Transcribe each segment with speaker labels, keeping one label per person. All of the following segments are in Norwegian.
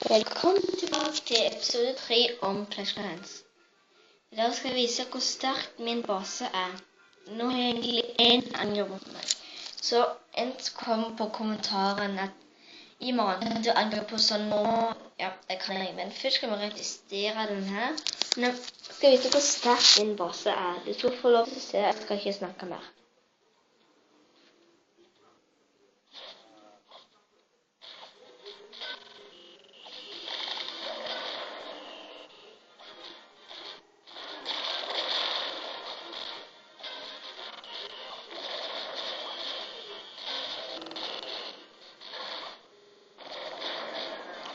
Speaker 1: Velkommen tilbake til episode 3 om Clash Clans. I dag skal jeg vise hvor sterk min base er. Nå har jeg egentlig en angrep mot meg. Så en kom på kommentaren at i morgen kan du angripe på sånn nå. Ja, det kan jeg, men først skal vi registrere den her. Nå skal jeg vise hvor sterk min base er. Du skal få lov til å se, jeg skal ikke snakke mer.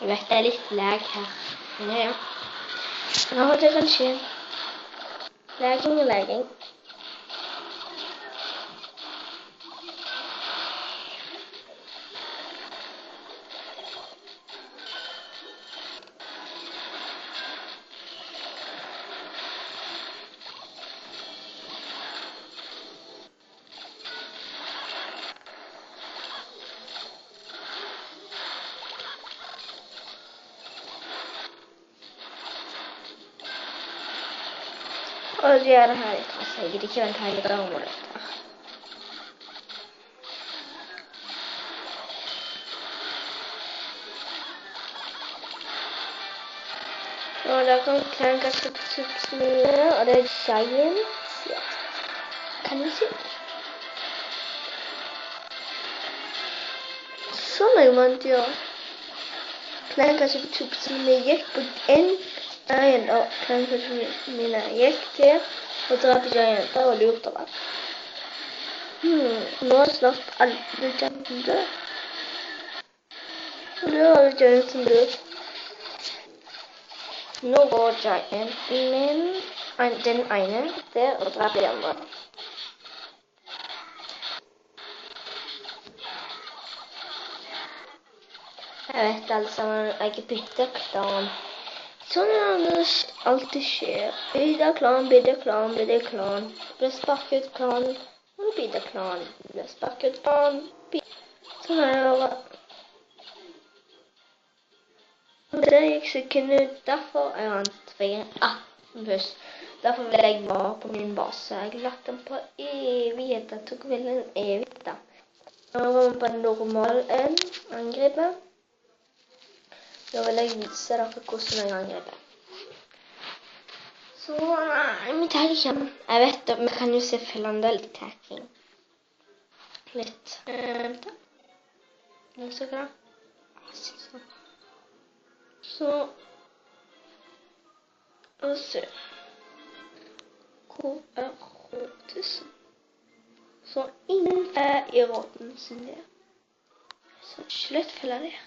Speaker 1: Jeg vet det er litt lag her. Ja. Nå holder det kanskje. Lagging og lagging. Og så gjør det her litt. Jeg gidder ikke vente hele dagen om dette her. Og da kan Clank subsumere, og det er Giants. Ja. Kan du se? Sånn jeg vant, ja. Clank subsumere gikk på en Giant, og Clank mine gikk til og drap Gianter og lurt over. Nå er snart alle Gianten død. Og nå er alle Gianten død. Nå går Gianten min, den ene, der og dreper de andre. Jeg vet alle sammen, jeg bytter klan. Sånn er det alltid skjer. Bytte klan, bytte klan, bytte klan. Ble sparket ut klan, og bytte klan. Ble sparket ut klan, bytte. Sånn er det bare. Og det gikk sekundet ut. Derfor er han 18 først. Derfor vil jeg være på min base. Jeg har lagt den på evighet. Det tok vel en evighet da. Nå var vi på normal angrepet. Nå vil jeg vise dere hvordan jeg angriper. Så, vi tar ikke. Jeg vet det, vi kan jo se fellende tacking. Litt. Så bra. Så. Og se. Hvor er rådhuset? Så ingen er i råden sin der. Så slutt følge det.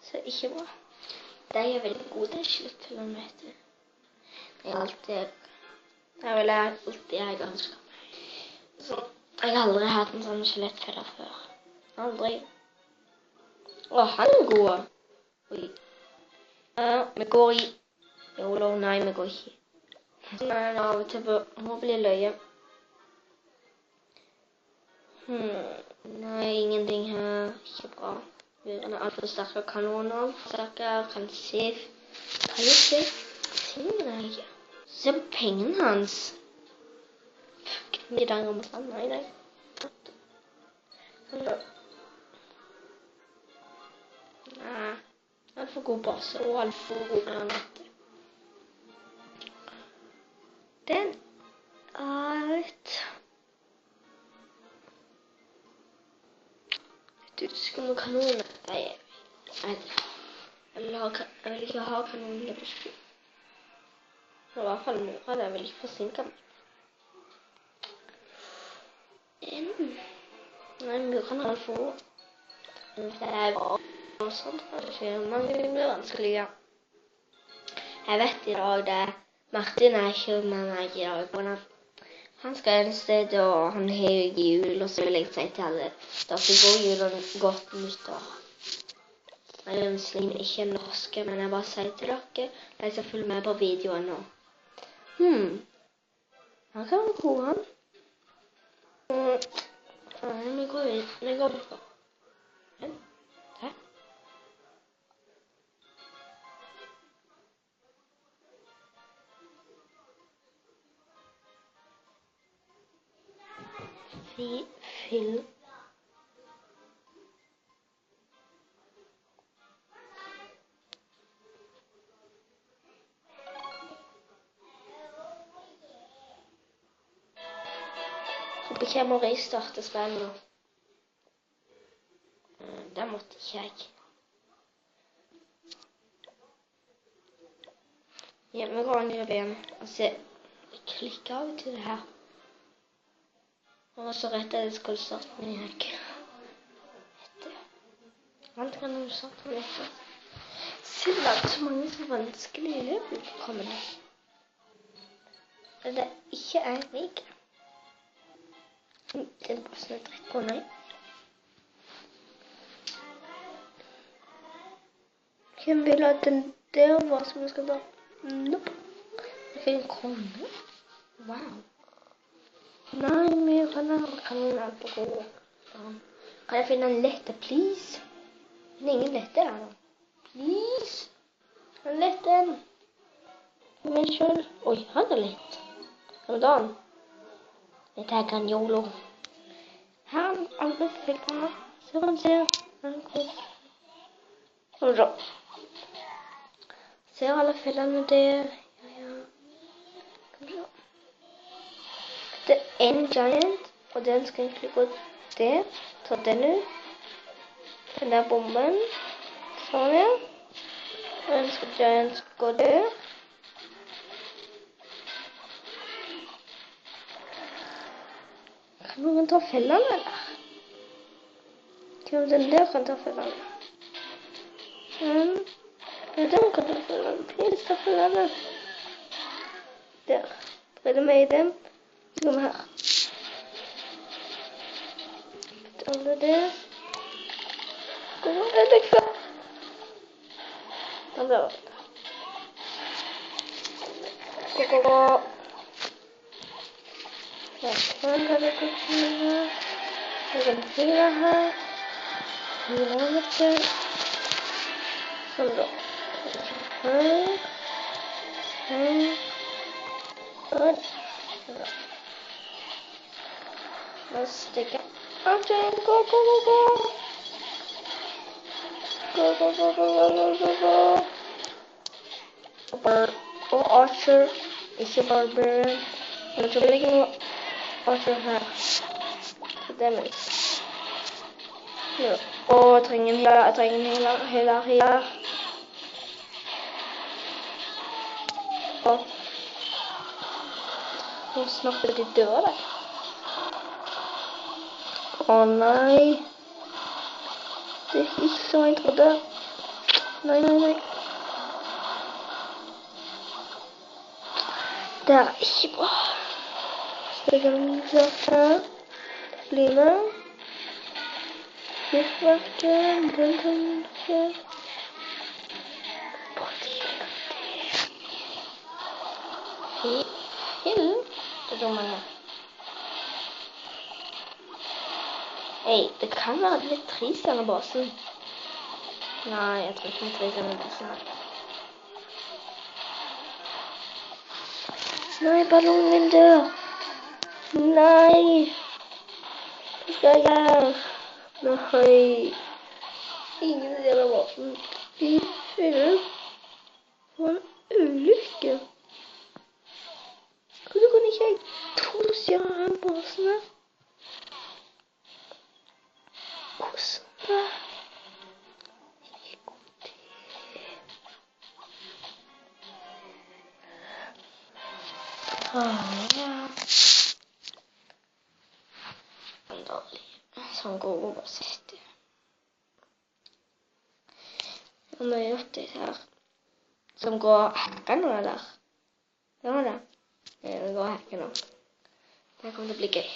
Speaker 1: Så ikke bra. De er veldig gode til sluttfølgene, vet du. Jeg har alltid ganske meg. Så jeg har aldri hatt en sånn skjelettfeller før. Aldri. Å, han er god. Oi. Ja, vi går i. Jolo, nei, vi går ikke. Nei, av og til må bli løye. Nei, ingenting her. Ikke bra. Murene er alt for sterke kanoner, sterkere, kan se tingene ikke. Se på pengene hans. Fuck, de danger mot han, nei. Nei, alt for god base, og alt for god granate. Den er litt. Du skal noen kanoner. Nei, jeg vil ikke ha kanoner på spill. I hvert fall murer, det er vel ikke forsinket meg. Nei, murene er for. Det er bare sånt, kanskje. Mange blir vanskelige. Jeg vet i dag det. Martin er ikke med meg i dag. Han skal en sted, og han har jo jul, og så vil jeg si til alle. Dere går jul og godt nyttår. Jeg er muslim, ikke norske, men jeg bare sier til dere. De som følger med på videoen nå. Han kan være god, han. Vi går ut. Vi går på. Hæ? Fri film. Så ikke jeg må restarte spillet nå. Det måtte ikke jeg. Hjemmegående ben. Altså, jeg klikker av til det her. Og så rett jeg skulle starte, men jeg ikke vet det. Alt kan du starte med dette. Selv er det så mange så vanskelige løp utkommende. Det er ikke jeg rik. Det er bare sånn et dritt på meg. Hvem vil at den der var som jeg skal ta? Nope. Jeg fikk en krone. Wow. Nei, men kan noen hjelpe å gå? Kan jeg finne en lette, please? Men ingen lette her da. Please? En lette. Men selv. Oi, han er lett. Hva da? Jeg tar en YOLO. Her er alle filmene. Så han ser. Sånn så. Ser alle fellene der. Ja. Kom så. Det er en giant, og den skal egentlig gå der. Ta den ut. Den der bomben. Sånn ja. Og den skal giant gå der. Kan noen ta fellene, eller? Kan den der kan ta fellene? Den kan ta fellene. Please ta fellene. Der. Prøv meg i dem. Så kommer her. Alle der. Gå vekk fra. Den der. Gå. Jeg kan ha det godt her. Jeg kan fyre her. Fyre her. Sånn da. Her. Og sånn da. Nå stikker jeg. Gå. Gå. Og Archer. Ikke Barbarian. Men så blir det ikke noe Archer her. Så det er minst. Jeg trenger en healer. Nå snart er de døde. Nei. Det er ikke så jeg trodde. Nei. Det er ikke bra. Så jeg kan vise her. Bli med. Giftverken, den kan ikke. Hill? Det er mange. Hei, det kan være litt trist denne basen. Nei, jeg tror ikke vi triser denne basen. Nei, ballongen min dør. Nei. Hva skal jeg gjøre? Nei. Ingen del av basen. Vi fyller. For en ulykke. Hvorfor kunne ikke jeg tosgjøre den basen her? Hvordan da? Ja. Dårlig. Sånn går over siste. Nå har jeg gjort det her. Som går hacker nå, eller? Ja, det. Det går hacker nå. Det kommer til å bli gøy.